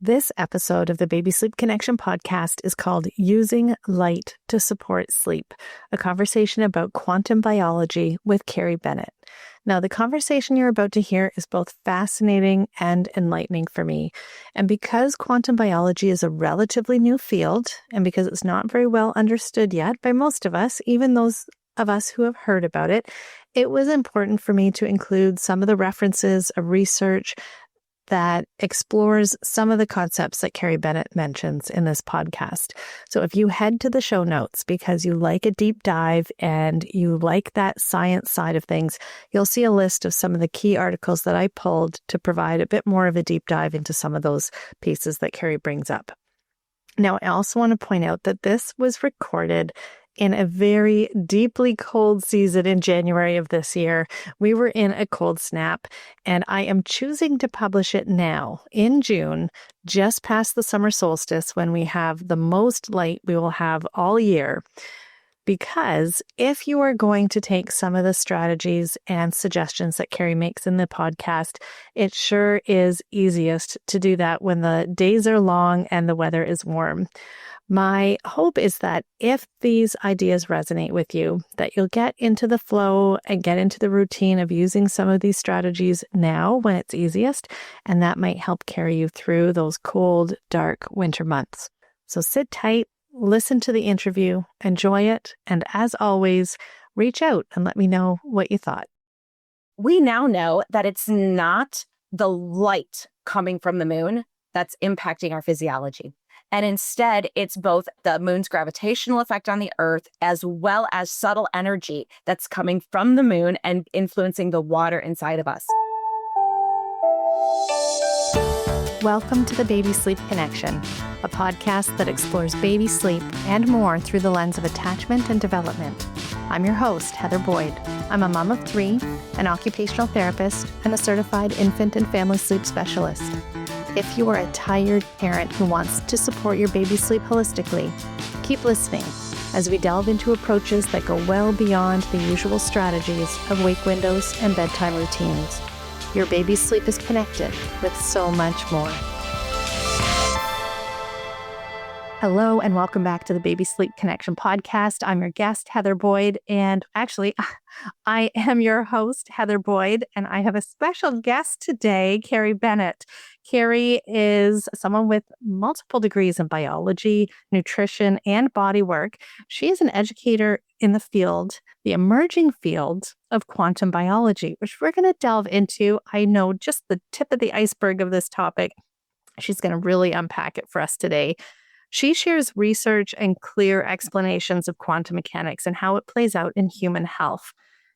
This episode of the Baby Sleep Connection podcast is called Using Light to Support Sleep, a conversation about quantum biology with Carrie Bennett. Now, the conversation you're about to hear is both fascinating and enlightening for me. And because quantum biology is a relatively new field, and because it's not very well understood yet by most of us, even those of us who have heard about it, it was important for me to include some of the references of research that explores some of the concepts that Carrie Bennett mentions in this podcast. So if you head to the show notes because you like a deep dive and you like that science side of things, you'll see a list of some of the key articles that I pulled to provide a bit more of a deep dive into some of those pieces that Carrie brings up. Now, I also want to point out that this was recorded in a very deeply cold season in January of this year. We were in a cold snap, and I am choosing to publish it now in June, just past the summer solstice, when we have the most light we will have all year. Because if you are going to take some of the strategies and suggestions that Carrie makes in the podcast, it sure is easiest to do that when the days are long and the weather is warm. My hope is that if these ideas resonate with you, that you'll get into the flow and get into the routine of using some of these strategies now when it's easiest, and that might help carry you through those cold, dark winter months. So sit tight, listen to the interview, enjoy it, and as always, reach out and let me know what you thought. We now know that it's not the light coming from the moon that's impacting our physiology. And instead, it's both the moon's gravitational effect on the Earth as well as subtle energy that's coming from the moon and influencing the water inside of us. Welcome to the Baby Sleep Connection, a podcast that explores baby sleep and more through the lens of attachment and development. I'm your host, Heather Boyd. I'm a mom of 3, an occupational therapist, and a certified infant and family sleep specialist. If you are a tired parent who wants to support your baby sleep holistically, keep listening as we delve into approaches that go well beyond the usual strategies of wake windows and bedtime routines. Your baby's sleep is connected with so much more. Hello, and welcome back to the Baby Sleep Connection podcast. I'm your guest, Heather Boyd, and actually, I am your host, Heather Boyd, and I have a special guest today, Carrie Bennett. Carrie is someone with multiple degrees in biology, nutrition, and body work. She is an educator in the field, the emerging field of quantum biology, which we're going to delve into. I know just the tip of the iceberg of this topic. She's going to really unpack it for us today. She shares research and clear explanations of quantum mechanics and how it plays out in human health.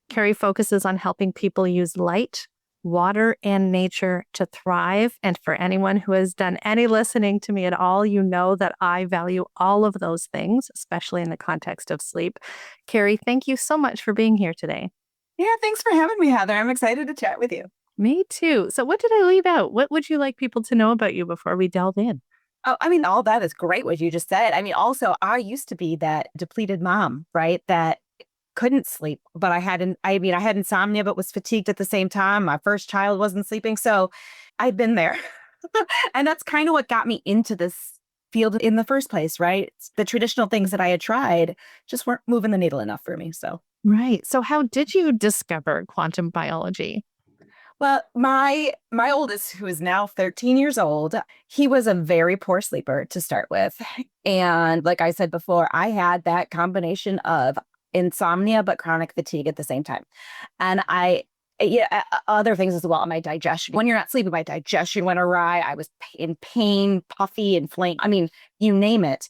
Carrie focuses on helping people use light, water, and nature to thrive. And for anyone who has done any listening to me at all, you know that I value all of those things, especially in the context of sleep. Carrie, thank you so much for being here today. Yeah, thanks for having me, Heather. I'm excited to chat with you. Me too. So what did I leave out? What would you like people to know about you before we delve in? Oh, all that is great what you just said. Also, I used to be that depleted mom, right? That couldn't sleep, but I had insomnia, but was fatigued at the same time. My first child wasn't sleeping. So I've been there. And that's kind of what got me into this field in the first place, right? The traditional things that I had tried just weren't moving the needle enough for me. So, right. So how did you discover quantum biology? Well, my oldest, who is now 13 years old, he was a very poor sleeper to start with. And like I said before, I had that combination of insomnia, but chronic fatigue at the same time. And other things as well. My digestion, when you're not sleeping, my digestion went awry. I was in pain, puffy, inflamed. You name it.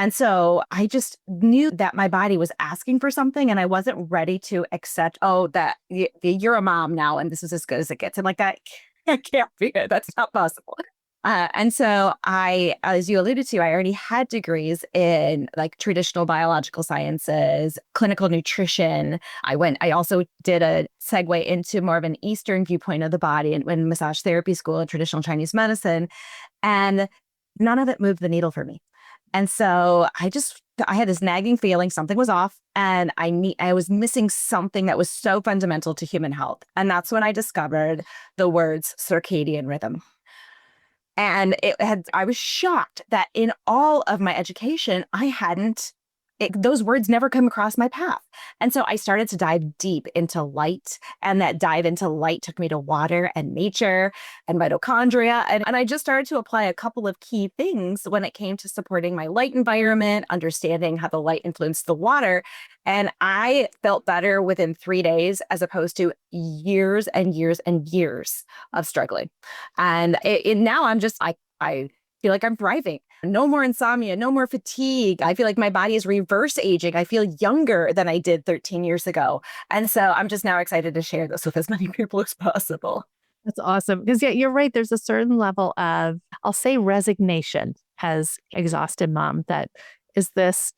And so I just knew that my body was asking for something and I wasn't ready to accept, that you're a mom now and this is as good as it gets. And like that can't be good. That's not possible. And so I, as you alluded to, I already had degrees in like traditional biological sciences, clinical nutrition. I also did a segue into more of an Eastern viewpoint of the body and went massage therapy school and traditional Chinese medicine. And none of it moved the needle for me. And so I had this nagging feeling something was off and I was missing something that was so fundamental to human health. And that's when I discovered the words circadian rhythm. And I was shocked that in all of my education, those words never come across my path. And so I started to dive deep into light, and that dive into light took me to water and nature and mitochondria. And I just started to apply a couple of key things when it came to supporting my light environment, understanding how the light influenced the water. And I felt better within 3 days, as opposed to years and years and years of struggling. And now I feel like I'm thriving. No more insomnia, no more fatigue. I feel like my body is reverse aging. I feel younger than I did 13 years ago. And so I'm just now excited to share this with as many people as possible. That's awesome. Because yeah, you're right. There's a certain level of, I'll say, resignation has exhausted mom. That is this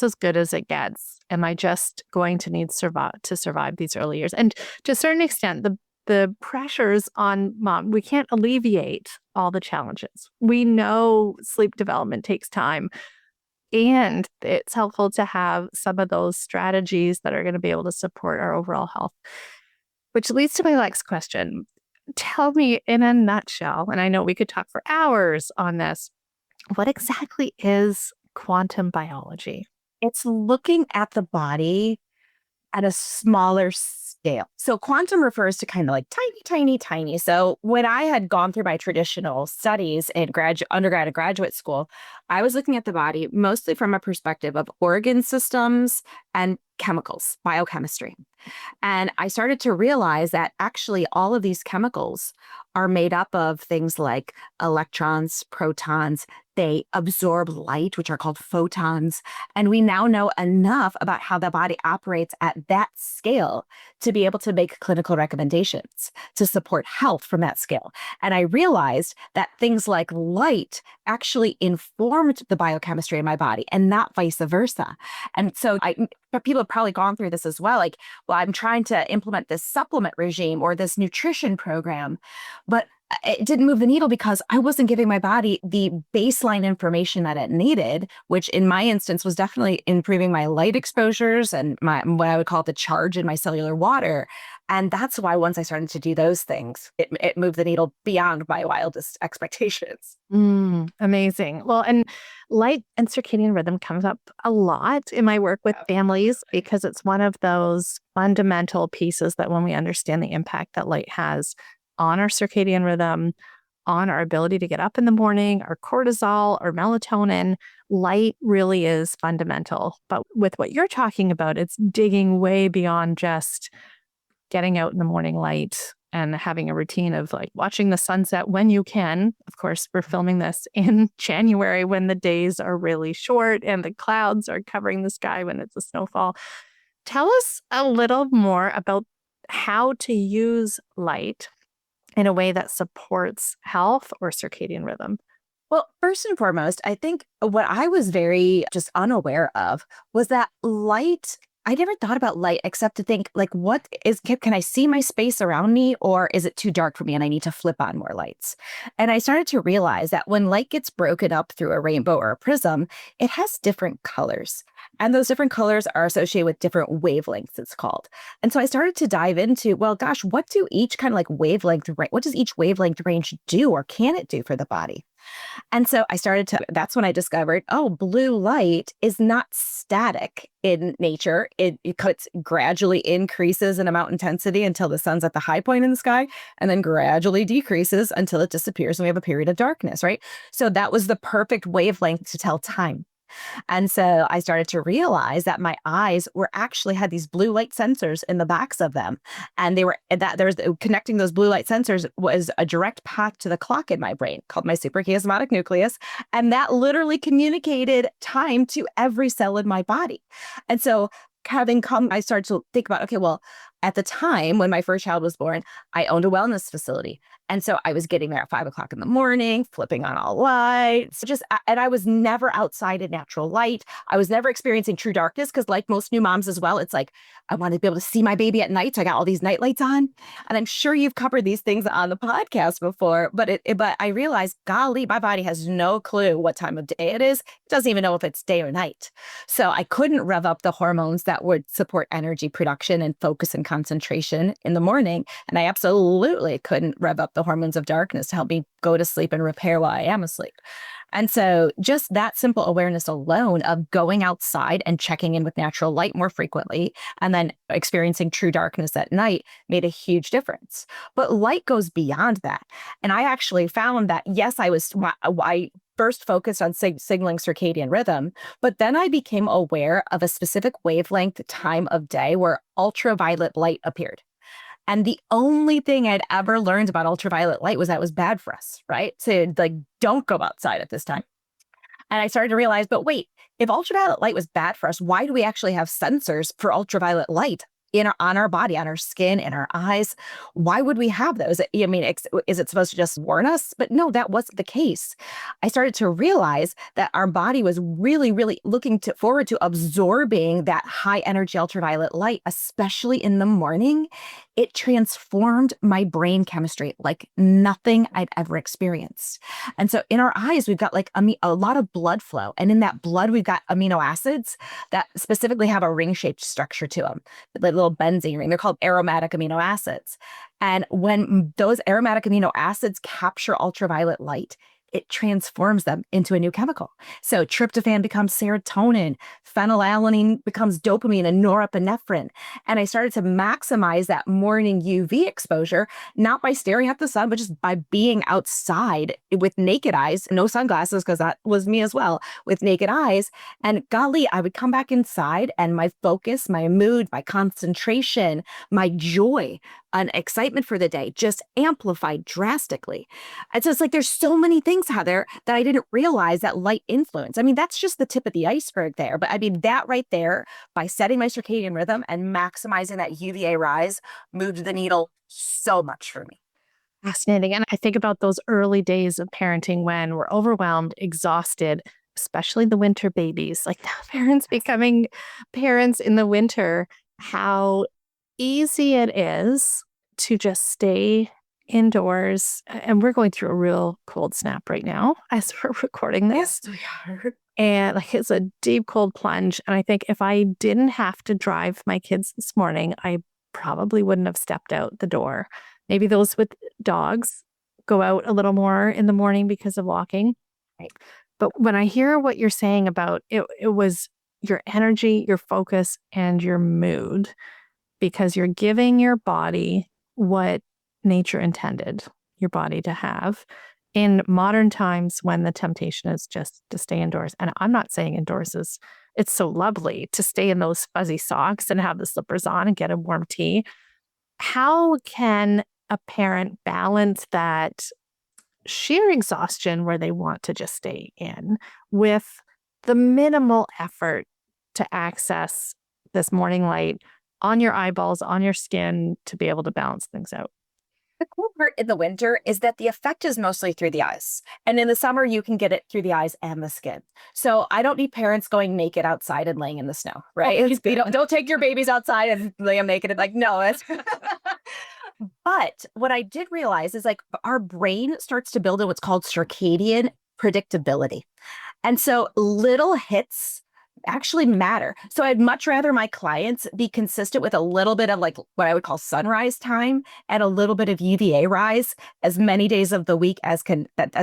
as good as it gets? Am I just going to need to survive these early years? And to a certain extent, the pressures on mom, we can't alleviate all the challenges. We know sleep development takes time, and it's helpful to have some of those strategies that are going to be able to support our overall health. Which leads to my next question. Tell me in a nutshell, and I know we could talk for hours on this, what exactly is quantum biology? It's looking at the body at a smaller scale. So quantum refers to kind of like tiny, tiny, tiny. So when I had gone through my traditional studies in undergrad and graduate school, I was looking at the body mostly from a perspective of organ systems and chemicals, biochemistry. And I started to realize that actually all of these chemicals are made up of things like electrons, protons. They absorb light, which are called photons. And we now know enough about how the body operates at that scale to be able to make clinical recommendations to support health from that scale. And I realized that things like light actually informed the biochemistry in my body and not vice versa. And so people have probably gone through this as well. Like, well, I'm trying to implement this supplement regime or this nutrition program, but it didn't move the needle because I wasn't giving my body the baseline information that it needed, which in my instance was definitely improving my light exposures and what I would call the charge in my cellular water. And that's why once I started to do those things, it moved the needle beyond my wildest expectations. Amazing. Well, and light and circadian rhythm comes up a lot in my work with families because it's one of those fundamental pieces that when we understand the impact that light has on our circadian rhythm, on our ability to get up in the morning, our cortisol, our melatonin, light really is fundamental. But with what you're talking about, it's digging way beyond just getting out in the morning light and having a routine of like watching the sunset when you can. Of course, we're filming this in January when the days are really short and the clouds are covering the sky when it's a snowfall. Tell us a little more about how to use light in a way that supports health or circadian rhythm. Well, first and foremost, I think what I was very just unaware of was that light. I never thought about light except to think like, can I see my space around me, or is it too dark for me and I need to flip on more lights? And I started to realize that when light gets broken up through a rainbow or a prism, it has different colors. And those different colors are associated with different wavelengths, it's called. And so I started to dive into, well, gosh, what does each wavelength range do, or can it do for the body? And so that's when I discovered, blue light is not static in nature. It gradually increases in amount intensity until the sun's at the high point in the sky, and then gradually decreases until it disappears and we have a period of darkness, right? So that was the perfect wavelength to tell time. And so I started to realize that my eyes had these blue light sensors in the backs of them. And connecting those blue light sensors was a direct path to the clock in my brain called my suprachiasmatic nucleus. And that literally communicated time to every cell in my body. And so I started to think about, okay, well, at the time when my first child was born, I owned a wellness facility. And so I was getting there at 5 o'clock in the morning, flipping on all lights, and I was never outside in natural light. I was never experiencing true darkness because, like most new moms as well, it's like, I want to be able to see my baby at night. So I got all these night lights on. And I'm sure you've covered these things on the podcast before, but I realized, golly, my body has no clue what time of day it is. It doesn't even know if it's day or night. So I couldn't rev up the hormones that would support energy production and focus and concentration in the morning. And I absolutely couldn't rev up the hormones of darkness to help me go to sleep and repair while I am asleep. And so just that simple awareness alone of going outside and checking in with natural light more frequently and then experiencing true darkness at night made a huge difference. But light goes beyond that. And I actually found that, yes, I first focused on signaling circadian rhythm, but then I became aware of a specific wavelength time of day where ultraviolet light appeared. And the only thing I'd ever learned about ultraviolet light was that it was bad for us, right? So like, don't go outside at this time. And I started to realize, but wait, if ultraviolet light was bad for us, why do we actually have sensors for ultraviolet light on our body, on our skin, in our eyes? Why would we have those? I mean, is it supposed to just warn us? But no, that wasn't the case. I started to realize that our body was really, really looking forward to absorbing that high energy ultraviolet light, especially in the morning. It transformed my brain chemistry like nothing I'd ever experienced. And so in our eyes, we've got like a lot of blood flow. And in that blood, we've got amino acids that specifically have a ring-shaped structure to them, like little benzene ring. They're called aromatic amino acids. And when those aromatic amino acids capture ultraviolet light, it transforms them into a new chemical. So tryptophan becomes serotonin, phenylalanine becomes dopamine and norepinephrine. And I started to maximize that morning UV exposure, not by staring at the sun, but just by being outside with naked eyes, no sunglasses, because that was me as well, with naked eyes. And golly, I would come back inside and my focus, my mood, my concentration, my joy and excitement for the day just amplified drastically. And so it's like, there's so many things, Heather, that I didn't realize that light influence. I mean, that's just the tip of the iceberg there. But I mean, that right there, by setting my circadian rhythm and maximizing that UVA rise, moved the needle so much for me. Fascinating. And I think about those early days of parenting when we're overwhelmed, exhausted, especially the winter babies, like now parents becoming parents in the winter, how easy it is to just stay indoors. And we're going through a real cold snap right now as we're recording this. Yes, we are. And like it's a deep cold plunge. And I think if I didn't have to drive my kids this morning, I probably wouldn't have stepped out the door. Maybe those with dogs go out a little more in the morning because of walking. Right. But when I hear what you're saying about it, it was your energy, your focus, and your mood, because you're giving your body what nature intended your body to have in modern times when the temptation is just to stay indoors. And I'm not saying indoors it's so lovely to stay in those fuzzy socks and have the slippers on and get a warm tea. How can a parent balance that sheer exhaustion where they want to just stay in with the minimal effort to access this morning light on your eyeballs, on your skin, to be able to balance things out? The cool part in the winter is that the effect is mostly through the eyes. And in the summer, you can get it through the eyes and the skin. So I don't need parents going naked outside and laying in the snow, right? Don't take your babies outside and lay them naked. It's like, no, it's... But what I did realize is like our brain starts to build in what's called circadian predictability. And so little hits actually matter. So I'd much rather my clients be consistent with a little bit of like what I would call sunrise time and a little bit of UVA rise as many days of the week as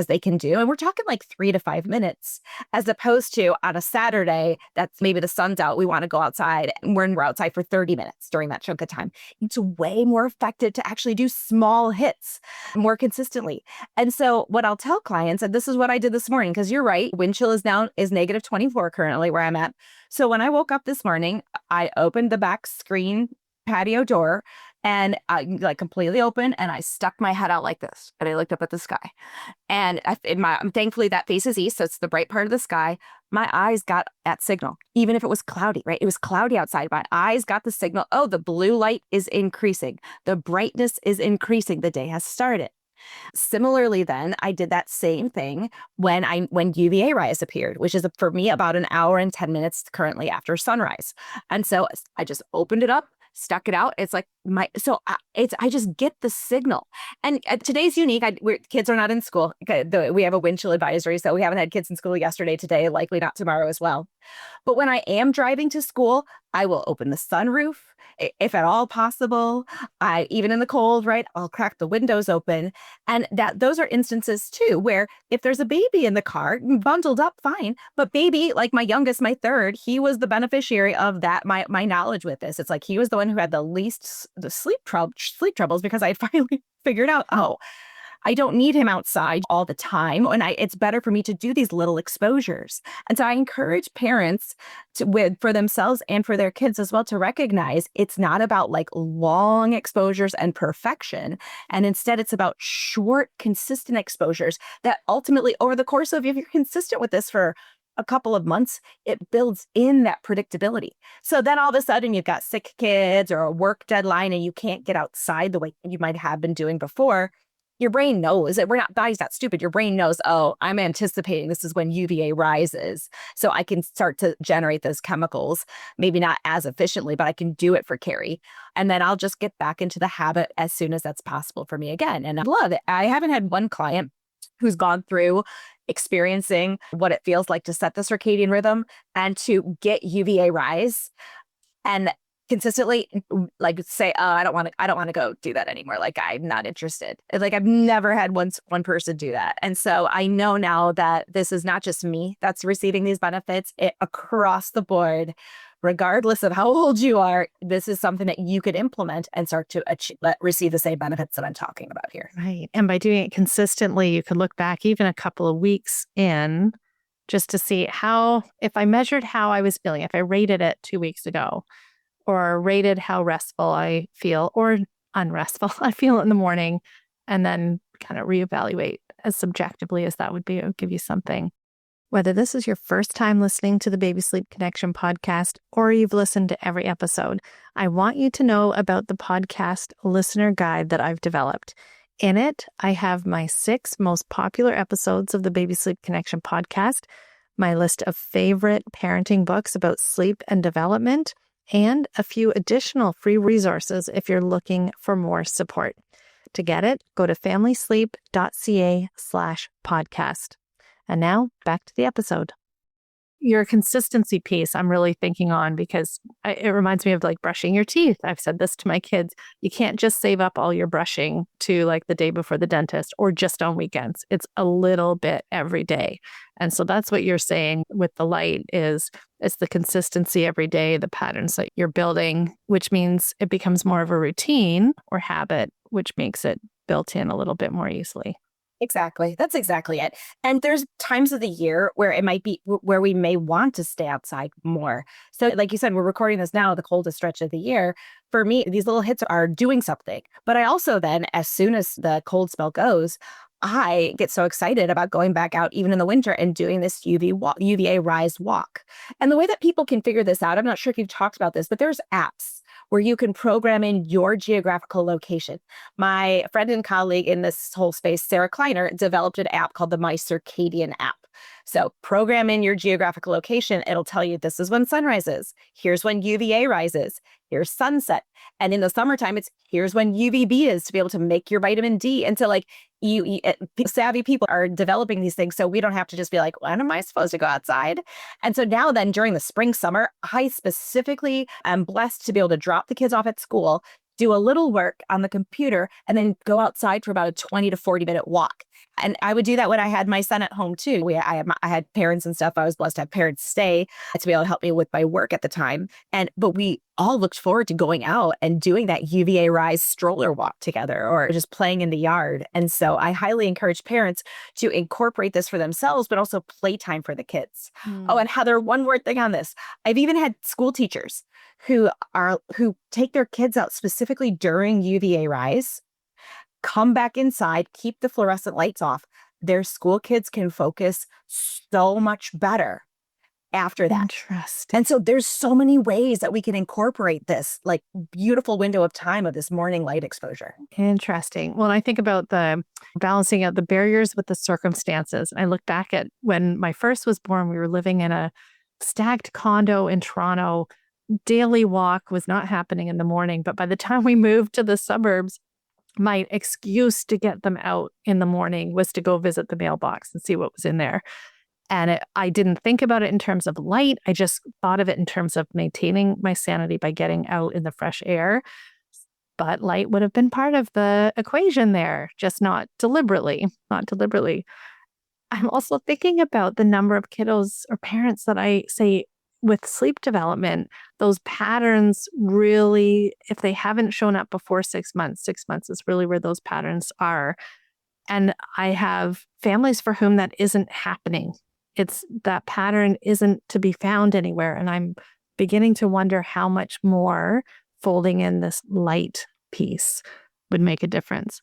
they can do. And we're talking like 3 to 5 minutes, as opposed to on a Saturday, that's maybe the sun's out, we want to go outside and we're outside for 30 minutes during that chunk of time. It's way more effective to actually do small hits more consistently. And so what I'll tell clients, and this is what I did this morning, because you're right, wind chill is negative 24 currently where I'm at. So when I woke up this morning, I opened the back screen patio door and I like completely open and I stuck my head out like this and I looked up at the sky. And thankfully that faces east, so it's the bright part of the sky. My eyes got that signal, even if it was cloudy, right? It was cloudy outside. My eyes got the signal. Oh, the blue light is increasing. The brightness is increasing. The day has started. Similarly, then I did that same thing when UVA rise appeared, which is for me about an hour and 10 minutes currently after sunrise. And so I just opened it up, stuck it out. It's like I just get the signal. And today's unique. Kids are not in school. We have a wind chill advisory, so we haven't had kids in school yesterday, today, likely not tomorrow as well. But when I am driving to school, I will open the sunroof, if at all possible. Even in the cold, right? I'll crack the windows open. And those are instances too, where if there's a baby in the car, bundled up, fine. But baby, like my youngest, my third, he was the beneficiary of that, my knowledge with this. It's like he was the one who had the sleep troubles, because I finally figured out, I don't need him outside all the time. And it's better for me to do these little exposures. And so I encourage parents for themselves and for their kids as well, to recognize it's not about like long exposures and perfection. And instead it's about short, consistent exposures that ultimately, over the course of, if you're consistent with this for a couple of months, it builds in that predictability. So then all of a sudden you've got sick kids or a work deadline and you can't get outside the way you might have been doing before. Your brain knows that body's not stupid. Your brain knows, I'm anticipating this is when UVA rises. So I can start to generate those chemicals, maybe not as efficiently, but I can do it for Carrie. And then I'll just get back into the habit as soon as that's possible for me again. And I love it. I haven't had one client who's gone through experiencing what it feels like to set the circadian rhythm and to get UVA rise and consistently like say, I don't want to go do that anymore. Like, I'm not interested. Like, I've never had one person do that. And so I know now that this is not just me that's receiving these benefits across the board, regardless of how old you are. This is something that you could implement and start to receive the same benefits that I'm talking about here. Right. And by doing it consistently, you could look back even a couple of weeks in just to see if I measured how I was feeling, if I rated it 2 weeks ago, or rated how restful I feel or unrestful I feel in the morning, and then kind of reevaluate as subjectively as that would be. It would give you something. Whether this is your first time listening to the Baby Sleep Connection podcast or you've listened to every episode, I want you to know about the podcast listener guide that I've developed. In it, I have my 6 most popular episodes of the Baby Sleep Connection podcast, my list of favorite parenting books about sleep and development, and a few additional free resources if you're looking for more support. To get it, go to familysleep.ca/podcast. And now back to the episode. Your consistency piece I'm really thinking on, because it reminds me of like brushing your teeth. I've said this to my kids. You can't just save up all your brushing to like the day before the dentist or just on weekends. It's a little bit every day. And so that's what you're saying with the light is it's the consistency every day, the patterns that you're building, which means it becomes more of a routine or habit, which makes it built in a little bit more easily. Exactly. That's exactly it. And there's times of the year where it might be where we may want to stay outside more. So like you said, we're recording this now, the coldest stretch of the year. For me, these little hits are doing something. But I also then, as soon as the cold spell goes, I get so excited about going back out even in the winter and doing this UVA rise walk. And the way that people can figure this out, I'm not sure if you've talked about this, but there's apps where you can program in your geographical location. My friend and colleague in this whole space, Sarah Kleiner, developed an app called the My Circadian app. So program in your geographical location. It'll tell you this is when sunrise is. Here's when UVA rises. Here's sunset. And in the summertime, here's when UVB is to be able to make your vitamin D. And so like savvy people are developing these things so we don't have to just be like, when am I supposed to go outside? And so now then during the spring, summer, I specifically am blessed to be able to drop the kids off at school, do a little work on the computer, and then go outside for about a 20 to 40-minute walk. And I would do that when I had my son at home too. I had parents and stuff. I was blessed to have parents stay to be able to help me with my work at the time. But we all looked forward to going out and doing that UVA rise stroller walk together or just playing in the yard. And so I highly encourage parents to incorporate this for themselves, but also playtime for the kids. Oh, and Heather, one more thing on this. I've even had school teachers who take their kids out specifically during UVA rise, come back inside, keep the fluorescent lights off. Their school kids can focus so much better after that. Interesting. And so there's so many ways that we can incorporate this like beautiful window of time of this morning light exposure. Interesting. Well, I think about the balancing out the barriers with the circumstances. I look back at when my first was born, we were living in a stacked condo in Toronto, daily walk was not happening in the morning. But by the time we moved to the suburbs, my excuse to get them out in the morning was to go visit the mailbox and see what was in there. And I didn't think about it in terms of light. I just thought of it in terms of maintaining my sanity by getting out in the fresh air. But light would have been part of the equation there, just not deliberately, not deliberately. I'm also thinking about the number of kiddos or parents that I say with sleep development, those patterns really, if they haven't shown up before 6 months, 6 months is really where those patterns are. And I have families for whom that isn't happening. It's that pattern isn't to be found anywhere. And I'm beginning to wonder how much more folding in this light piece would make a difference.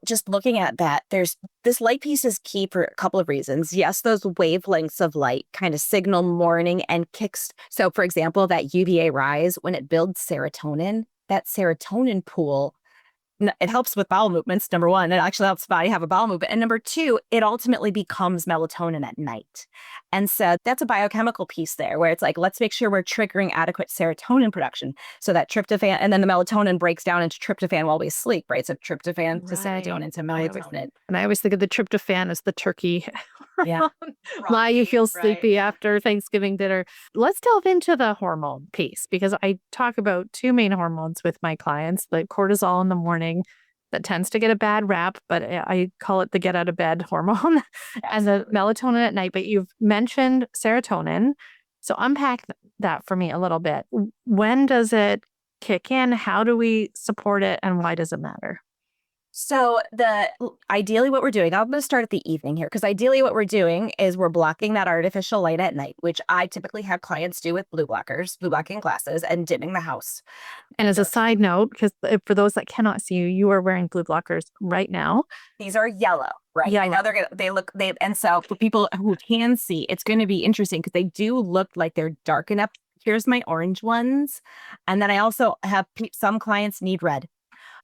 Just looking at that, there's this light piece is key for a couple of reasons. Yes, those wavelengths of light kind of signal morning and kicks. So, for example, that UVA rise, when it builds serotonin, that serotonin pool, it helps with bowel movements. Number one, it actually helps the body have a bowel movement. And number two, it ultimately becomes melatonin at night. And so that's a biochemical piece there where it's like, let's make sure we're triggering adequate serotonin production so that tryptophan, and then the melatonin breaks down into tryptophan while we sleep, right? So tryptophan to serotonin to melatonin. And I always think of the tryptophan as the turkey. Yeah. Why you feel sleepy after Thanksgiving dinner. Let's delve into the hormone piece because I talk about two main hormones with my clients, the cortisol in the morning that tends to get a bad rap, but I call it the get out of bed hormone and the melatonin at night. But you've mentioned serotonin. So unpack that for me a little bit. When does it kick in? How do we support it? And why does it matter? So ideally what we're doing, I'm going to start at the evening here, because ideally what we're doing is we're blocking that artificial light at night, which I typically have clients do with blue blocking glasses, and dimming the house. And as a side note, because for those that cannot see you, you are wearing blue blockers right now. These are yellow, right? Yellow. I know and so for people who can see, it's going to be interesting because they do look like they're dark enough. Here's my orange ones. And then I also have some clients need red.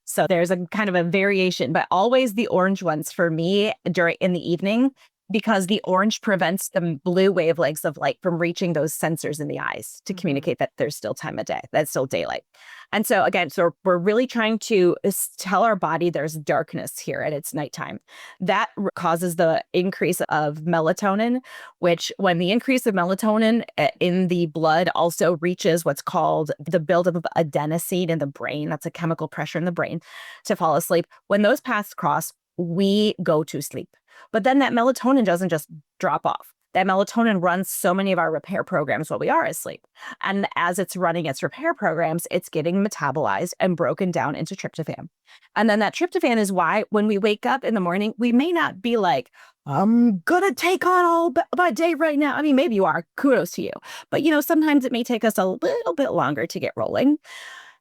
So there's a kind of a variation, but always the orange ones for me in the evening, because the orange prevents the blue wavelengths of light from reaching those sensors in the eyes to communicate that there's still time of day, that's still daylight. And so again, we're really trying to tell our body there's darkness here and it's nighttime. That causes the increase of melatonin, which when the increase of melatonin in the blood also reaches what's called the buildup of adenosine in the brain, that's a chemical pressure in the brain to fall asleep. When those paths cross, we go to sleep. But then that melatonin doesn't just drop off. That melatonin runs so many of our repair programs while we are asleep. And as it's running its repair programs, it's getting metabolized and broken down into tryptophan. And then that tryptophan is why when we wake up in the morning, we may not be like, I'm going to take on all my day right now. I mean, maybe you are. Kudos to you. But, sometimes it may take us a little bit longer to get rolling.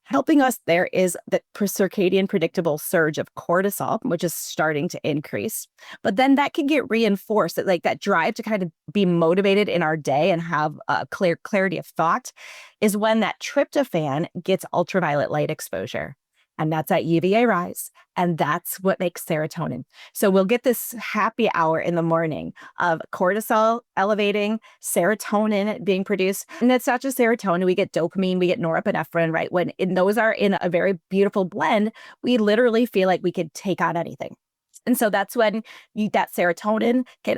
Helping us there is the circadian predictable surge of cortisol, which is starting to increase. But then that can get reinforced, that drive to kind of be motivated in our day and have a clarity of thought is when that tryptophan gets ultraviolet light exposure. And that's at UVA rise. And that's what makes serotonin. So we'll get this happy hour in the morning of cortisol elevating, serotonin being produced. And it's not just serotonin. We get dopamine, we get norepinephrine, right? Those are in a very beautiful blend, we literally feel like we could take on anything. And so that's when that serotonin can,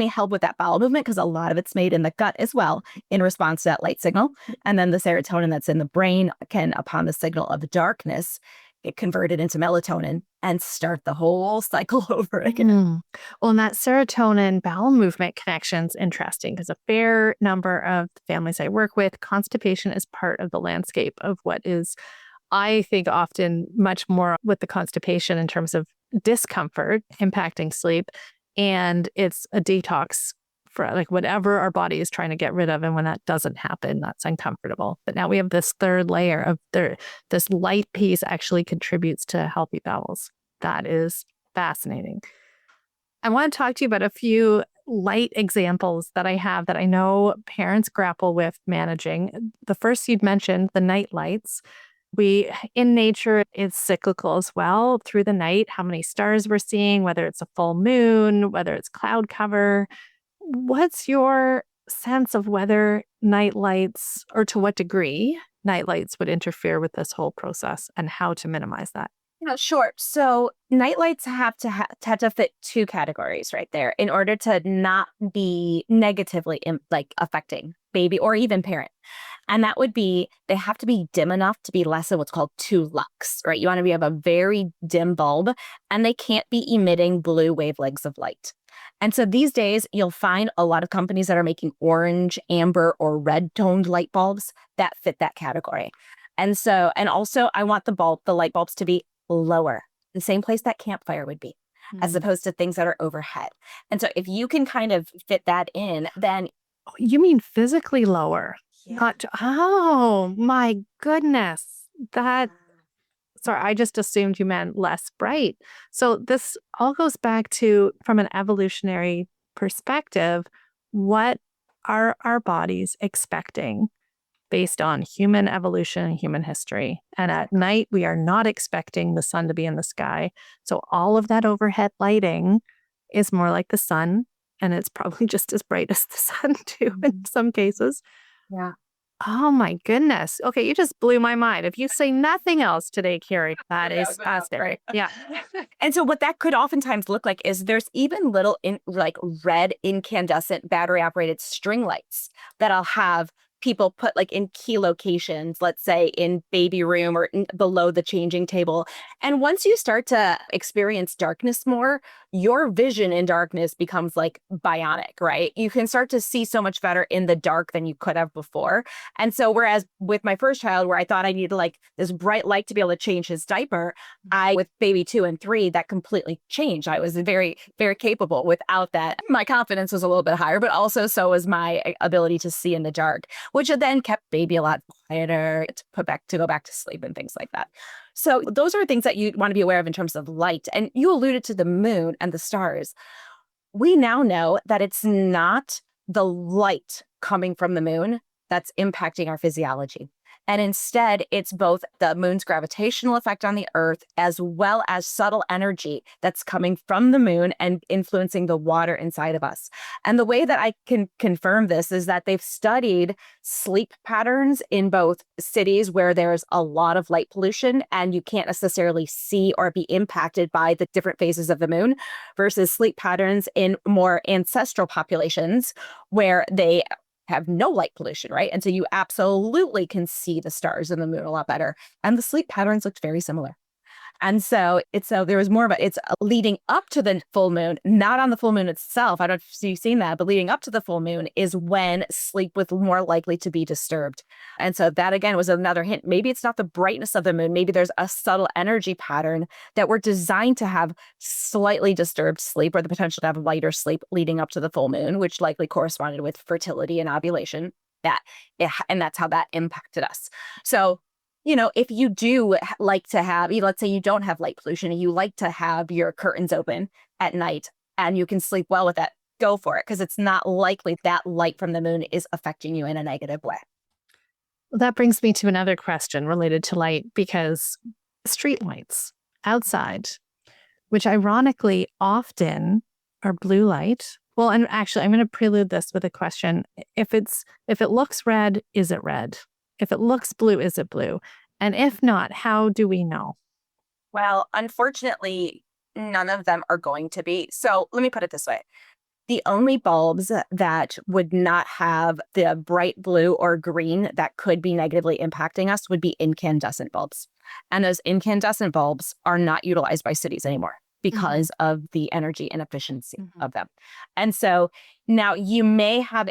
help with that bowel movement, because a lot of it's made in the gut as well in response to that light signal. And then the serotonin that's in the brain can, upon the signal of darkness, get converted into melatonin and start the whole cycle over again. Well, and that serotonin bowel movement connection is interesting because a fair number of families I work with, constipation is part of the landscape of what is, I think, often much more with the constipation in terms of discomfort impacting sleep. And it's a detox for whatever our body is trying to get rid of. And when that doesn't happen, that's uncomfortable. But now we have this third layer of this light piece actually contributes to healthy bowels. That is fascinating. I want to talk to you about a few light examples that I have that I know parents grapple with managing. The first you'd mentioned, the night lights. In nature, it's cyclical as well through the night, how many stars we're seeing, whether it's a full moon, whether it's cloud cover. What's your sense of whether night lights, or to what degree night lights would interfere with this whole process and how to minimize that? Sure. So night lights have to fit two categories right there in order to not be negatively affecting baby or even parent. And that would be they have to be dim enough to be less than what's called 2 lux, right? You want to have a very dim bulb, and they can't be emitting blue wavelengths of light. And so these days, you'll find a lot of companies that are making orange, amber, or red toned light bulbs that fit that category. And also, I want the light bulbs to be lower, the same place that campfire would be, as opposed to things that are overhead. And so if you can kind of fit that in, then You mean physically lower? Not oh my goodness. Sorry, I just assumed you meant less bright. So this all goes back to, from an evolutionary perspective, what are our bodies expecting based on human evolution and human history? And at night, we are not expecting the sun to be in the sky. So all of that overhead lighting is more like the sun, and it's probably just as bright as the sun too in some cases. yeah. Oh my goodness. Okay, you just blew my mind. If you say nothing else today, Carrie, that is fantastic. Right. Yeah. And so what that could oftentimes look like is there's even little red incandescent battery operated string lights that I'll have people put like in key locations, let's say in baby room or below the changing table. And once you start to experience darkness more, your vision in darkness becomes like bionic, right? You can start to see so much better in the dark than you could have before. And so whereas with my first child, where I thought I needed like this bright light to be able to change his diaper, with baby 2 and 3, that completely changed. I was very, very capable. Without that, my confidence was a little bit higher, but also so was my ability to see in the dark, which then kept baby a lot quieter to go back to sleep and things like that. So those are things that you want to be aware of in terms of light. And you alluded to the moon and the stars. We now know that it's not the light coming from the moon that's impacting our physiology. And instead, it's both the moon's gravitational effect on the earth as well as subtle energy that's coming from the moon and influencing the water inside of us. And the way that I can confirm this is that they've studied sleep patterns in both cities where there's a lot of light pollution and you can't necessarily see or be impacted by the different phases of the moon, versus sleep patterns in more ancestral populations where they have no light pollution, right? And so you absolutely can see the stars and the moon a lot better. And the sleep patterns looked very similar. And so there was more of it's leading up to the full moon, not on the full moon itself. I don't know if you've seen that, but leading up to the full moon is when sleep was more likely to be disturbed. And so that again was another hint. Maybe it's not the brightness of the moon. Maybe there's a subtle energy pattern that we're designed to have slightly disturbed sleep, or the potential to have lighter sleep leading up to the full moon, which likely corresponded with fertility and ovulation. And that's how that impacted us. So if you do like to have, let's say you don't have light pollution and you like to have your curtains open at night and you can sleep well with that, go for it, because it's not likely that light from the moon is affecting you in a negative way. Well, that brings me to another question related to light, because street lights outside, which ironically often are blue light. Well, and actually, I'm going to prelude this with a question. If it looks red, is it red? If it looks blue, is it blue? And if not, how do we know? Well, unfortunately, none of them are going to be. So let me put it this way. The only bulbs that would not have the bright blue or green that could be negatively impacting us would be incandescent bulbs. And those incandescent bulbs are not utilized by cities anymore because of the energy inefficiency of them. And so now you may have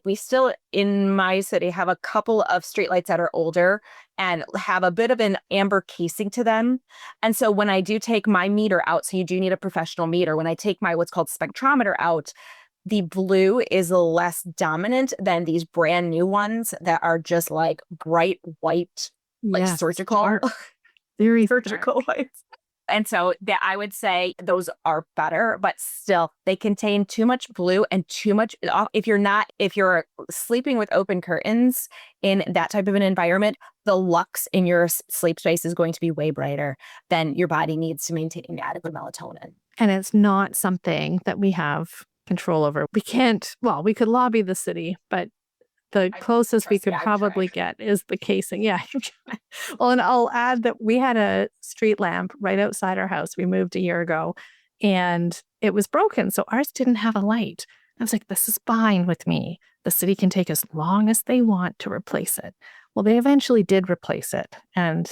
we still in my city have a couple of streetlights that are older and have a bit of an amber casing to them. And so when I do take my meter out, so you do need a professional meter, when I take my what's called spectrometer out, the blue is less dominant than these brand new ones that are just like bright white, like surgical, very surgical whites. And so that I would say those are better, but still they contain too much blue and too much. If you're sleeping with open curtains in that type of an environment, the lux in your sleep space is going to be way brighter than your body needs to maintain adequate melatonin. And it's not something that we have control over. We can't, well, we could lobby the city, but the closest we could probably get is the casing. Yeah. Well, and I'll add that we had a street lamp right outside our house. We moved a year ago and it was broken. So ours didn't have a light. I was like, this is fine with me. The city can take as long as they want to replace it. Well, they eventually did replace it and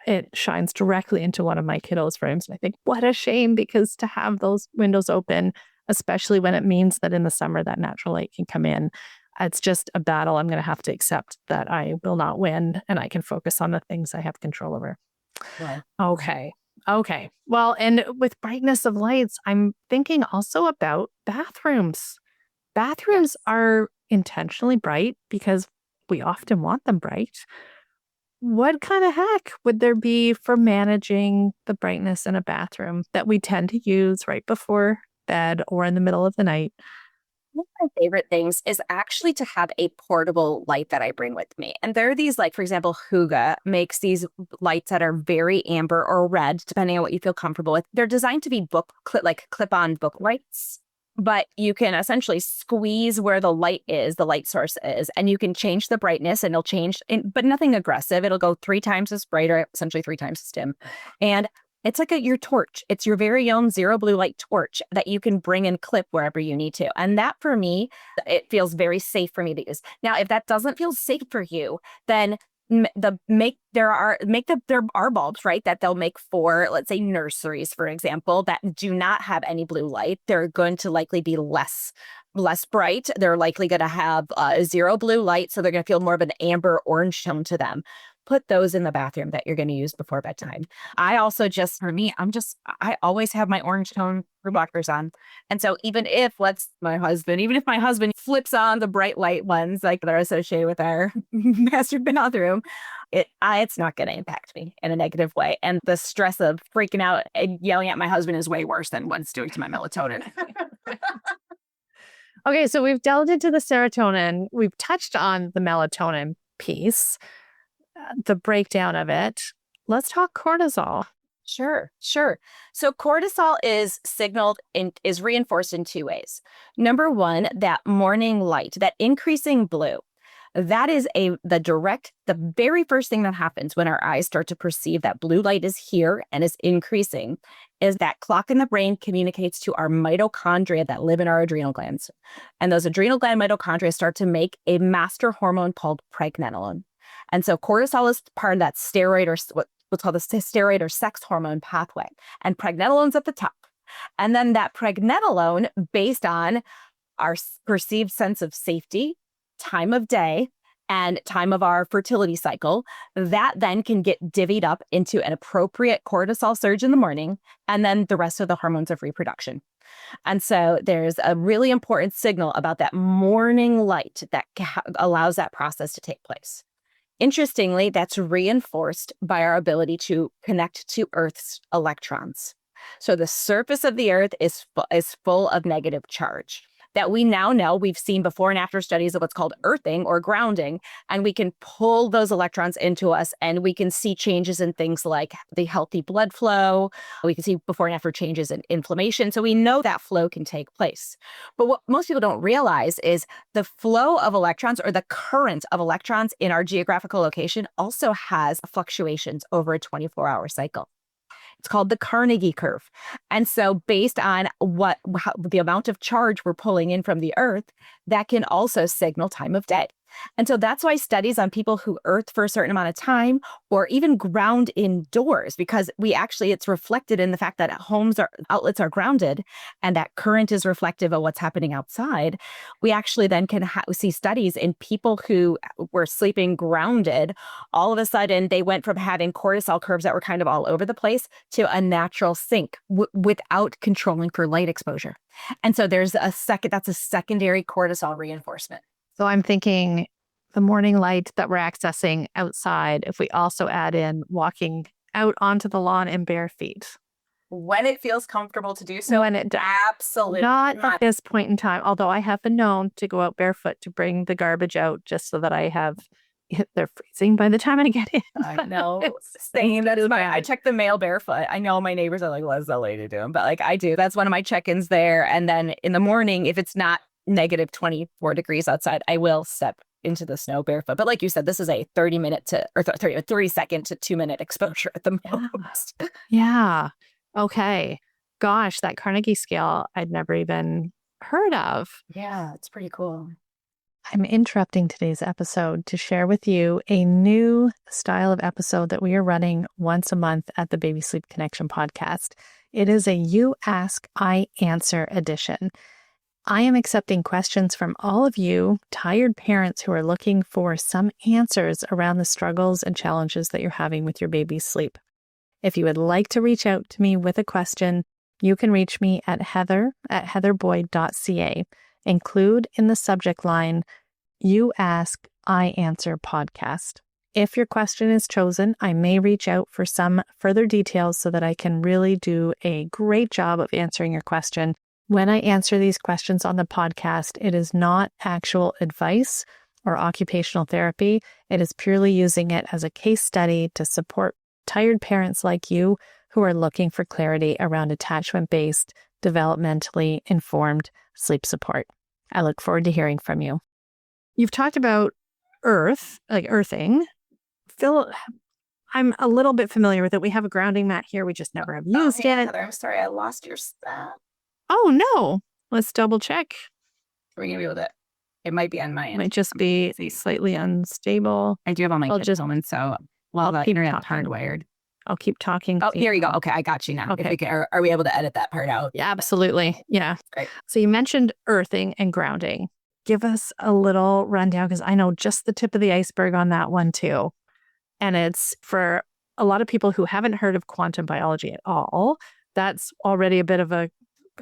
it shines directly into one of my kiddos' rooms. And I think, what a shame, because to have those windows open, especially when it means that in the summer that natural light can come in, it's just a battle I'm going to have to accept that I will not win and I can focus on the things I have control over. Well, Okay. Well, and with brightness of lights, I'm thinking also about bathrooms. Bathrooms are intentionally bright because we often want them bright. What kind of hack would there be for managing the brightness in a bathroom that we tend to use right before bed or in the middle of the night? one of my favorite things is actually to have a portable light that I bring with me. And there are these, like, for example, Huga makes these lights that are very amber or red, depending on what you feel comfortable with. They're designed to be clip-on book lights, but you can essentially squeeze where the light source is, and you can change the brightness and it'll change, but nothing aggressive. It'll go 3 times as bright or essentially 3 times as dim. And it's like your torch. It's your very own zero blue light torch that you can bring and clip wherever you need to. And that, for me, it feels very safe for me to use. Now, if that doesn't feel safe for you, then there are bulbs, right, that they'll make for, let's say, nurseries, for example, that do not have any blue light. They're going to likely be less bright. They're likely going to have zero blue light, so they're going to feel more of an amber orange tone to them. Put those in the bathroom that you're going to use before bedtime. I also I always have my orange tone blockers on. And so even if my husband flips on the bright light ones, like that are associated with our master bathroom, it's not going to impact me in a negative way. And the stress of freaking out and yelling at my husband is way worse than what's doing to my melatonin. Okay, so we've delved into the serotonin. We've touched on the melatonin piece, the breakdown of it. Let's talk cortisol. Sure. So cortisol is reinforced in 2 ways. Number one, that morning light, that increasing blue. That is the very first thing that happens when our eyes start to perceive that blue light is here and is increasing, is that clock in the brain communicates to our mitochondria that live in our adrenal glands. And those adrenal gland mitochondria start to make a master hormone called pregnenolone. And so cortisol is part of that steroid, or what's called the steroid or sex hormone pathway. And pregnenolone's at the top. And then that pregnenolone, based on our perceived sense of safety, time of day, and time of our fertility cycle, that then can get divvied up into an appropriate cortisol surge in the morning, and then the rest of the hormones of reproduction. And so there's a really important signal about that morning light that allows that process to take place. Interestingly, that's reinforced by our ability to connect to Earth's electrons. So the surface of the Earth is full of negative charge that we now know. We've seen before and after studies of what's called earthing or grounding, and we can pull those electrons into us, and we can see changes in things like the healthy blood flow. We can see before and after changes in inflammation. So we know that flow can take place. But what most people don't realize is the flow of electrons, or the current of electrons in our geographical location, also has fluctuations over a 24-hour cycle. It's called the Carnegie curve. And so based on the amount of charge we're pulling in from the Earth, that can also signal time of day. And so that's why studies on people who earth for a certain amount of time, or even ground indoors, because it's reflected in the fact that outlets are grounded, and that current is reflective of what's happening outside. We actually then can see studies in people who were sleeping grounded. All of a sudden, they went from having cortisol curves that were kind of all over the place to a natural sync without controlling for light exposure. And so that's a secondary cortisol reinforcement. So I'm thinking the morning light that we're accessing outside, if we also add in walking out onto the lawn in bare feet. When it feels comfortable to do so. When it does. Absolutely. Not at this point in time, although I have been known to go out barefoot to bring the garbage out just so that I have they're freezing by the time I get in. I know. Same. That is I check the mail barefoot. I know my neighbors are like, what's the lady doing? But like I do. That's one of my check-ins there. And then in the morning, if it's not negative 24 degrees outside, I will step into the snow barefoot. But like you said, this is a 30-second to 2-minute exposure at the most. Yeah. Okay. Gosh, that Carnegie scale I'd never even heard of. Yeah, it's pretty cool. I'm interrupting today's episode to share with you a new style of episode that we are running once a month at the Baby Sleep Connection podcast. It is a You Ask, I Answer edition. I am accepting questions from all of you tired parents who are looking for some answers around the struggles and challenges that you're having with your baby's sleep. If you would like to reach out to me with a question, you can reach me at heather@heatherboyd.ca. Include in the subject line, You Ask, I Answer podcast. If your question is chosen, I may reach out for some further details so that I can really do a great job of answering your question. When I answer these questions on the podcast, it is not actual advice or occupational therapy. It is purely using it as a case study to support tired parents like you who are looking for clarity around attachment-based, developmentally informed sleep support. I look forward to hearing from you. You've talked about earthing. Phil, I'm a little bit familiar with it. We have a grounding mat here. We just never have used it. Heather, I'm sorry, I lost your stuff. Oh, no. Let's double check. We're going to be able to, it might be on my end. Might just be slightly unstable. I do have all my kids home, and so the internet's hardwired. I'll keep talking. Oh, here you go. Okay, I got you now. Okay. Are we able to edit that part out? Yeah, absolutely. Yeah. Great. So you mentioned earthing and grounding. Give us a little rundown because I know just the tip of the iceberg on that one too. And it's for a lot of people who haven't heard of quantum biology at all. That's already a bit of a,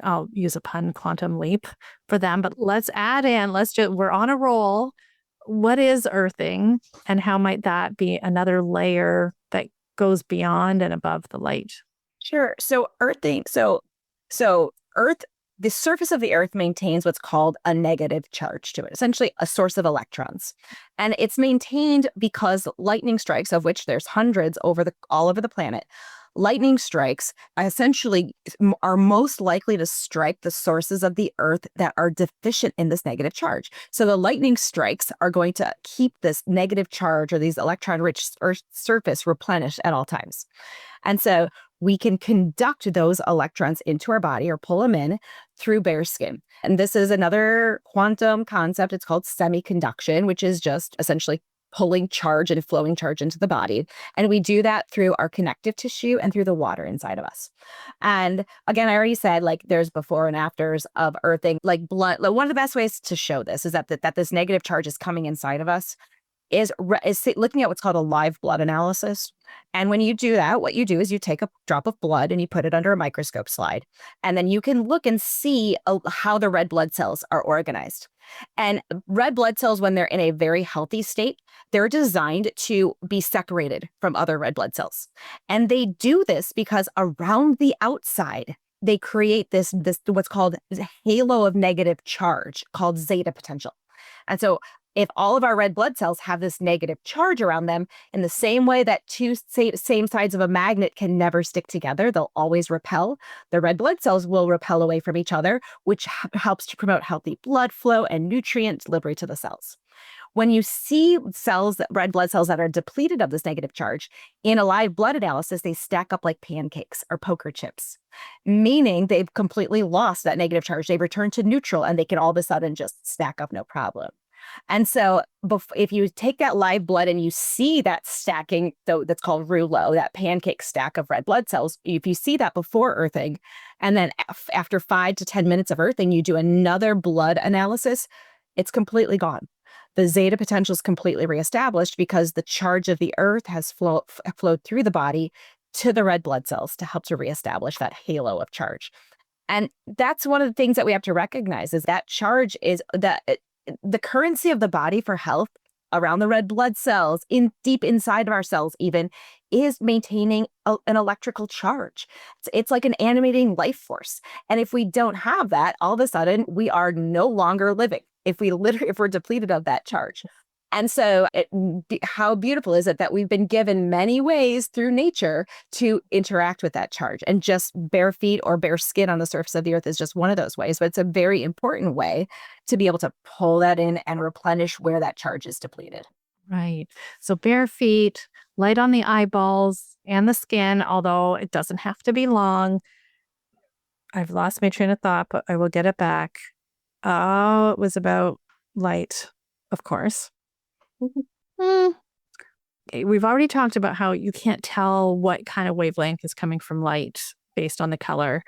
I'll use a pun, quantum leap for them. But let's add in, we're on a roll. What is earthing and how might that be another layer that goes beyond and above the light? Sure. So earthing, so earth, the surface of the earth maintains what's called a negative charge to it, essentially a source of electrons. And it's maintained because lightning strikes, of which there's hundreds all over the planet, lightning strikes essentially are most likely to strike the sources of the earth that are deficient in this negative charge. So the lightning strikes are going to keep this negative charge or these electron-rich earth surface replenished at all times. And so we can conduct those electrons into our body or pull them in through bare skin. And this is another quantum concept. It's called semiconduction, which is just essentially pulling charge and flowing charge into the body. And we do that through our connective tissue and through the water inside of us. And again, I already said, like, there's before and afters of earthing, like blood. Like, one of the best ways to show this is that this negative charge is coming inside of us is looking at what's called a live blood analysis. And when you do that, what you do is you take a drop of blood and you put it under a microscope slide. And then you can look and see how the red blood cells are organized. And red blood cells, when they're in a very healthy state, they're designed to be separated from other red blood cells. And they do this because around the outside, they create this what's called a halo of negative charge called zeta potential. And so if all of our red blood cells have this negative charge around them, in the same way that two same sides of a magnet can never stick together, they'll always repel. The red blood cells will repel away from each other, which helps to promote healthy blood flow and nutrient delivery to the cells. When you see red blood cells that are depleted of this negative charge, in a live blood analysis, they stack up like pancakes or poker chips, meaning they've completely lost that negative charge. They've returned to neutral and they can all of a sudden just stack up no problem. And so if you take that live blood and you see that stacking, that's called rouleau, that pancake stack of red blood cells, if you see that before earthing, and then after 5 to 10 minutes of earthing, you do another blood analysis, it's completely gone. The zeta potential is completely reestablished because the charge of the earth has flowed through the body to the red blood cells to help to reestablish that halo of charge. And that's one of the things that we have to recognize is that charge is the currency of the body for health around the red blood cells, deep inside of our cells even, is maintaining an electrical charge. It's like an animating life force. And if we don't have that, all of a sudden we are no longer living if we're depleted of that charge. And so how beautiful is it that we've been given many ways through nature to interact with that charge, and just bare feet or bare skin on the surface of the earth is just one of those ways, but it's a very important way to be able to pull that in and replenish where that charge is depleted. Right. So bare feet, light on the eyeballs and the skin, although it doesn't have to be long. I've lost my train of thought, but I will get it back. Oh, it was about light, of course. Hmm. Okay, we've already talked about how you can't tell what kind of wavelength is coming from light based on the color.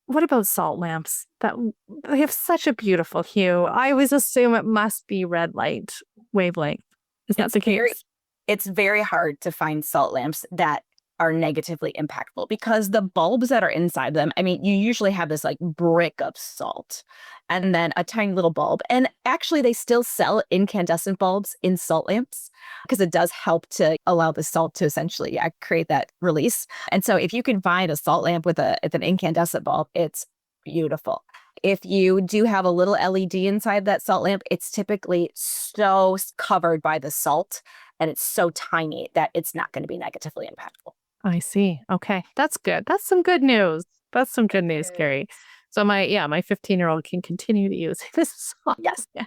What about salt lamps? They have such a beautiful hue. I always assume it must be red light wavelength. Is that the case? It's very hard to find salt lamps that are negatively impactful, because the bulbs that are inside them, I mean, you usually have this like brick of salt and then a tiny little bulb. And actually, they still sell incandescent bulbs in salt lamps because it does help to allow the salt to essentially create that release. And so if you can find a salt lamp with an incandescent bulb, it's beautiful. If you do have a little LED inside that salt lamp, it's typically so covered by the salt and it's so tiny that it's not going to be negatively impactful. I see. Okay. That's good. That's some good news. That's some good news, Carrie. So my 15-year-old can continue to use this salt. Yes. Yeah.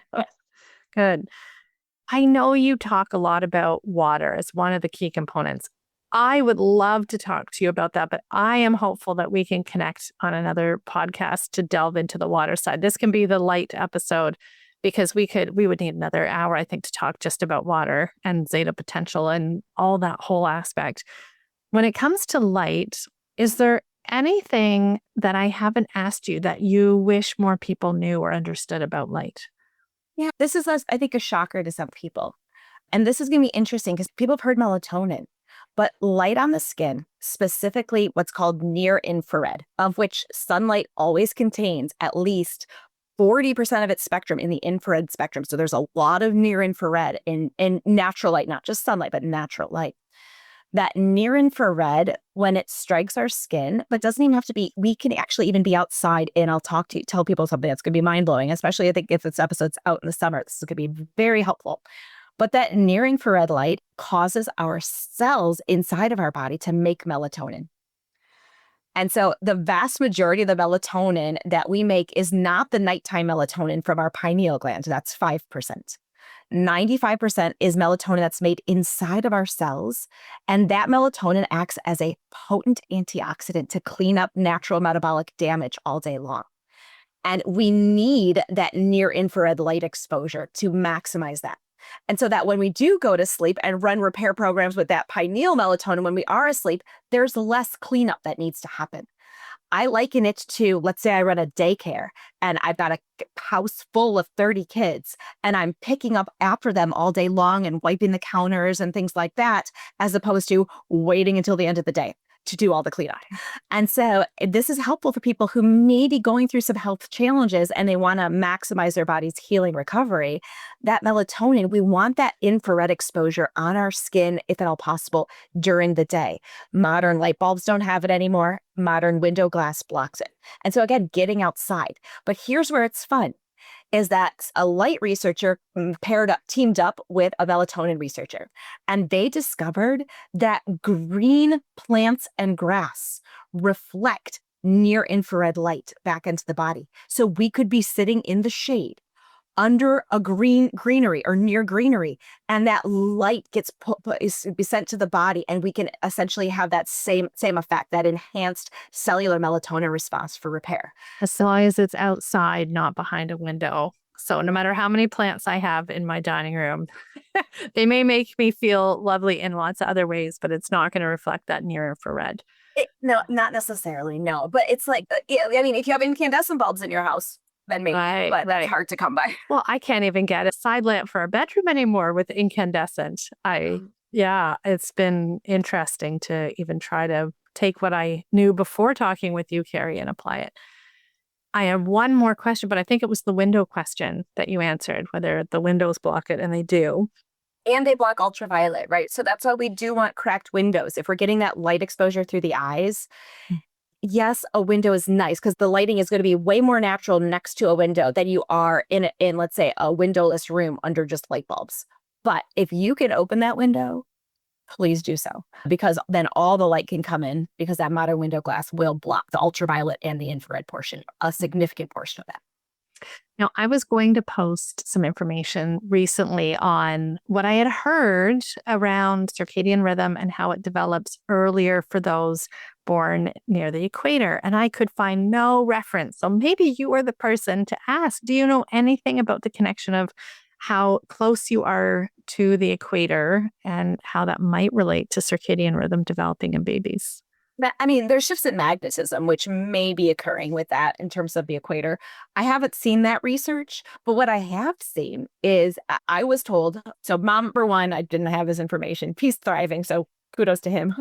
Good. I know you talk a lot about water as one of the key components. I would love to talk to you about that, but I am hopeful that we can connect on another podcast to delve into the water side. This can be the light episode, because we would need another hour, I think, to talk just about water and zeta potential and all that whole aspect. When it comes to light, is there anything that I haven't asked you that you wish more people knew or understood about light? Yeah, this is, I think, a shocker to some people. And this is going to be interesting because people have heard melatonin, but light on the skin, specifically what's called near infrared, of which sunlight always contains at least 40% of its spectrum in the infrared spectrum. So there's a lot of near infrared in natural light, not just sunlight, but natural light. That near infrared, when it strikes our skin, but doesn't even have to be, we can actually even be outside. And I'll tell people something that's going to be mind blowing, especially I think if this episode's out in the summer, this is going to be very helpful. But that near infrared light causes our cells inside of our body to make melatonin. And so the vast majority of the melatonin that we make is not the nighttime melatonin from our pineal gland. That's 5%. 95% is melatonin that's made inside of our cells. And that melatonin acts as a potent antioxidant to clean up natural metabolic damage all day long. And we need that near infrared light exposure to maximize that. And so that when we do go to sleep and run repair programs with that pineal melatonin, when we are asleep, there's less cleanup that needs to happen. I liken it to, let's say I run a daycare and I've got a house full of 30 kids and I'm picking up after them all day long and wiping the counters and things like that, as opposed to waiting until the end of the day to do all the cleanup. And so this is helpful for people who may be going through some health challenges and they want to maximize their body's healing recovery. That melatonin, we want that infrared exposure on our skin, if at all possible, during the day. Modern light bulbs don't have it anymore. Modern window glass blocks it. And so again, getting outside. But here's where it's fun, is that a light researcher teamed up with a melatonin researcher. And they discovered that green plants and grass reflect near infrared light back into the body. So we could be sitting in the shade under a greenery or near greenery, and that light gets is sent to the body, and we can essentially have that same effect, that enhanced cellular melatonin response for repair. As long as it's outside, not behind a window. So no matter how many plants I have in my dining room, they may make me feel lovely in lots of other ways, but it's not going to reflect that near infrared. No, not necessarily, no. But it's like, I mean, if you have incandescent bulbs in your house, then maybe, but that's hard to come by. Well, I can't even get a side lamp for a bedroom anymore with incandescent. It's been interesting to even try to take what I knew before talking with you, Carrie, and apply it. I have one more question, but I think it was the window question that you answered, whether the windows block it, and they do. And they block ultraviolet, right? So that's why we do want cracked windows. If we're getting that light exposure through the eyes, yes, a window is nice because the lighting is going to be way more natural next to a window than you are in let's say, a windowless room under just light bulbs. But if you can open that window, please do so, because then all the light can come in, because that modern window glass will block the ultraviolet and the infrared portion, a significant portion of that. Now, I was going to post some information recently on what I had heard around circadian rhythm and how it develops earlier for those born near the equator. And I could find no reference. So maybe you are the person to ask. Do you know anything about the connection of how close you are to the equator and how that might relate to circadian rhythm developing in babies? I mean, there's shifts in magnetism, which may be occurring with that in terms of the equator. I haven't seen that research, but what I have seen is I was told, so mom number one, I didn't have this information. He's thriving, so kudos to him.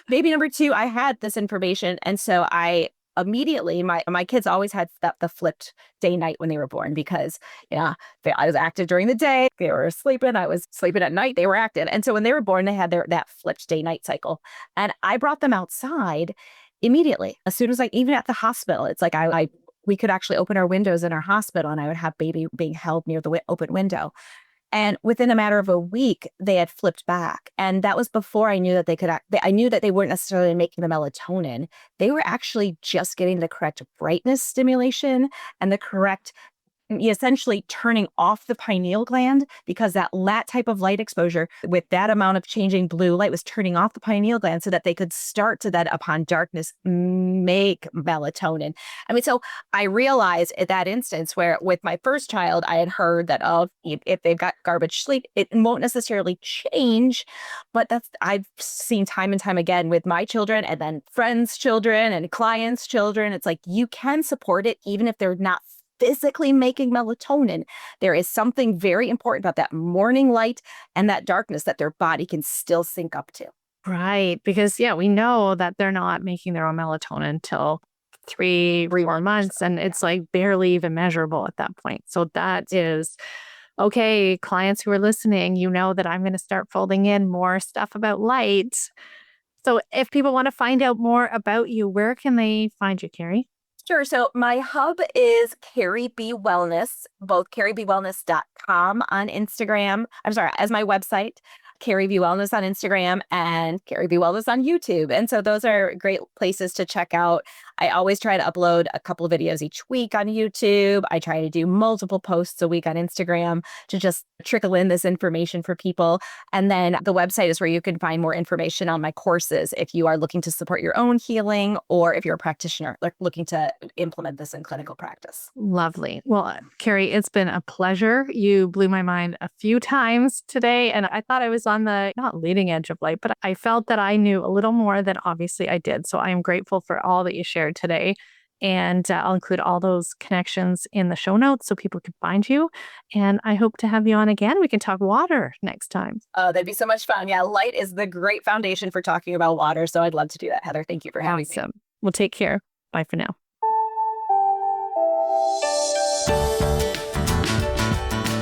Baby number two, I had this information. And so I immediately, my kids always had the flipped day night when they were born, because I was active during the day, they were sleeping, I was sleeping at night, they were active. And so when they were born, they had that flipped day night cycle. And I brought them outside immediately. As soon as even at the hospital, it's like we could actually open our windows in our hospital, and I would have baby being held near the open window. And within a matter of a week, they had flipped back. And that was before I knew that they could I knew that they weren't necessarily making the melatonin. They were actually just getting the correct brightness stimulation and the correct, essentially turning off the pineal gland, because that type of light exposure with that amount of changing blue light was turning off the pineal gland, so that they could start to then, upon darkness, make melatonin. I mean, so I realized at that instance where with my first child, I had heard that, if they've got garbage sleep, it won't necessarily change. But I've seen time and time again with my children, and then friends' children and clients' children. It's like, you can support it even if they're not physically making melatonin. There is something very important about that morning light and that darkness that their body can still sync up to. Right. Because, we know that they're not making their own melatonin until 3-4 months. And it's like barely even measurable at that point. So that is okay. Clients who are listening, you know that I'm going to start folding in more stuff about light. So if people want to find out more about you, where can they find you, Carrie? Sure. So my hub is Carrie B Wellness, both carriebwellness.com on Instagram. I'm sorry, as my website, Carrie B Wellness on Instagram and Carrie B Wellness on YouTube. And so those are great places to check out. I always try to upload a couple of videos each week on YouTube. I try to do multiple posts a week on Instagram to just trickle in this information for people. And then the website is where you can find more information on my courses if you are looking to support your own healing, or if you're a practitioner looking to implement this in clinical practice. Lovely. Well, Carrie, it's been a pleasure. You blew my mind a few times today, and I thought I was on the not leading edge of light, but I felt that I knew a little more than obviously I did. So I am grateful for all that you shared today. And I'll include all those connections in the show notes so people can find you. And I hope to have you on again. We can talk water next time. That'd be so much fun. Yeah, light is the great foundation for talking about water. So I'd love to do that, Heather. Thank you for having me. Well, take care. Bye for now.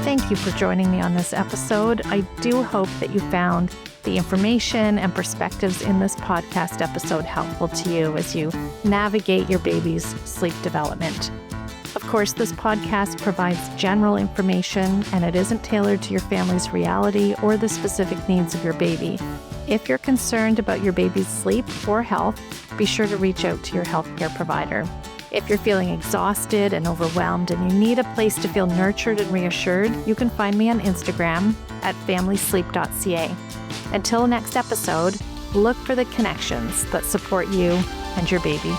Thank you for joining me on this episode. I do hope that you found the information and perspectives in this podcast episode helpful to you as you navigate your baby's sleep development. Of course, this podcast provides general information, and it isn't tailored to your family's reality or the specific needs of your baby. If you're concerned about your baby's sleep or health, be sure to reach out to your healthcare provider. If you're feeling exhausted and overwhelmed and you need a place to feel nurtured and reassured, you can find me on Instagram at familysleep.ca. Until next episode, look for the connections that support you and your baby.